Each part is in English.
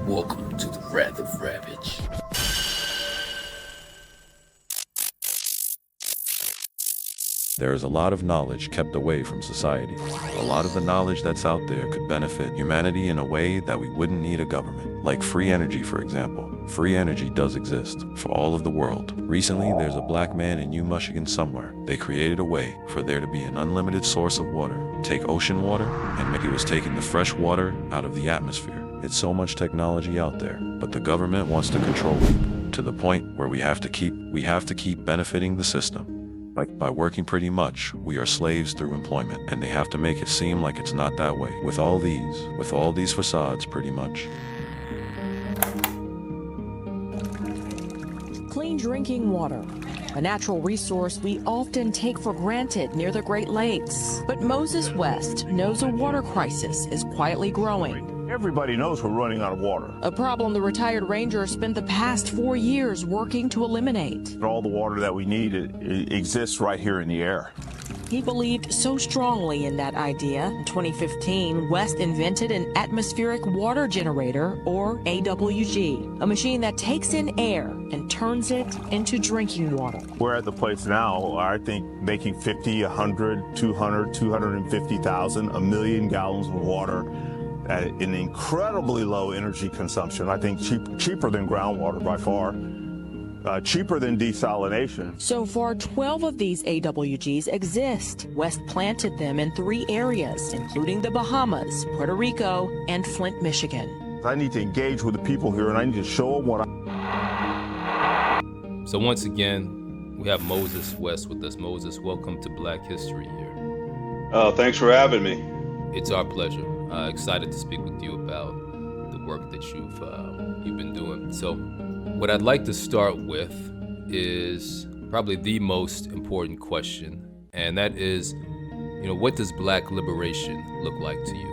Welcome to the WrathofRavage. There is a lot of knowledge kept away from society. A lot of the knowledge that's out there could benefit humanity in a way that we wouldn't need a government. Like free energy, for example. Free energy does exist for all of the world. Recently, there's a black man in New Michigan somewhere. They created a way for there to be an unlimited source of water. Take ocean water, and he was taking the fresh water out of the atmosphere. It's so much technology out there, but the government wants to control people to the point where we have to keep benefiting the system. By working pretty much, we are slaves through employment, and they have to make it seem like it's not that way. With all these facades pretty much. Clean drinking water, a natural resource we often take for granted near the Great Lakes. But Moses West knows a water crisis is quietly growing. Everybody knows we're running out of water. A problem the retired ranger spent the past 4 years working to eliminate. All the water that we need it exists right here in the air. He believed so strongly in that idea. In 2015, West invented an atmospheric water generator, or AWG, a machine that takes in air and turns it into drinking water. We're at the place now, I think, making 50, 100, 200, 250,000, a million gallons of water at an incredibly low energy consumption. I think cheaper than groundwater by far. Cheaper than desalination. So far, 12 of these AWGs exist. West planted them in 3 areas, including the Bahamas, Puerto Rico, and Flint, Michigan. I need to engage with the people here, and I need to show them what So once again, we have Moses West with us. Moses, welcome to Black History Year. Thanks for having me. It's our pleasure. Excited to speak with you about the work that you've been doing. So what I'd like to start with is probably the most important question, and that is, what does Black liberation look like to you?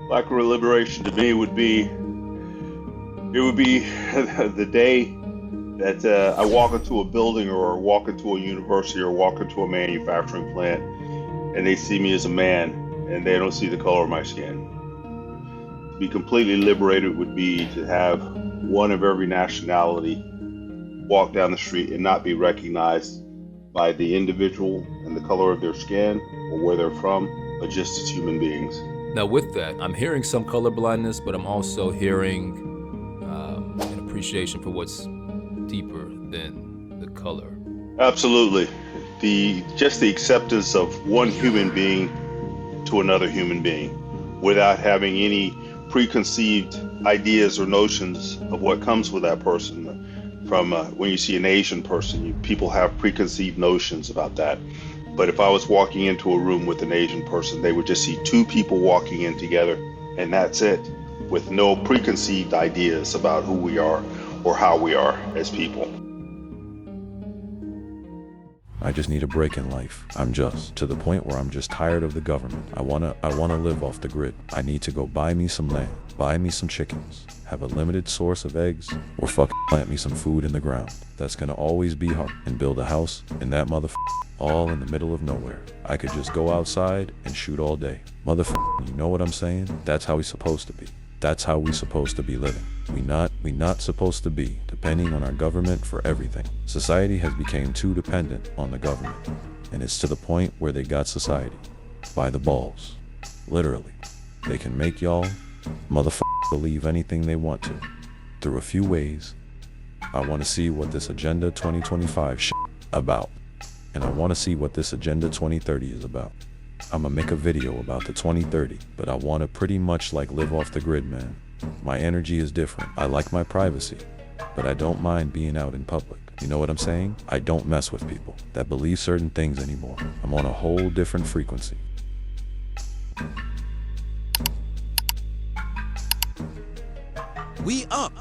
Black liberation to me would be the day that I walk into a building or walk into a university or walk into a manufacturing plant and they see me as a man and they don't see the color of my skin. To be completely liberated would be to have one of every nationality walk down the street and not be recognized by the individual and the color of their skin or where they're from, but just as human beings. Now with that, I'm hearing some colorblindness, but I'm also hearing an appreciation for what's deeper than the color. Absolutely. Just the acceptance of one human being to another human being without having any preconceived ideas or notions of what comes with that person. From when you see an Asian person, people have preconceived notions about that. But if I was walking into a room with an Asian person, they would just see 2 people walking in together, and that's it, with no preconceived ideas about who we are or how we are as people. I just need a break in life. I'm just to the point where I'm just tired of the government. I wanna live off the grid. I need to go buy me some land, buy me some chickens, have a limited source of eggs, or plant me some food in the ground. That's gonna always be hard, and build a house in that all in the middle of nowhere. I could just go outside and shoot all day. You know what I'm saying? That's how we supposed to be. That's how we supposed to be living. We not supposed to be depending on our government for everything. Society has become too dependent on the government, and it's to the point where they got society by the balls. Literally. They can make y'all believe anything they want to. Through a few ways. I want to see what this Agenda 2025 about. And I want to see what this Agenda 2030 is about. I'ma make a video about the 2030, but I want to pretty much live off the grid, man. My energy is different. I like my privacy, but I don't mind being out in public. You know what I'm saying? I don't mess with people that believe certain things anymore. I'm on a whole different frequency. We up.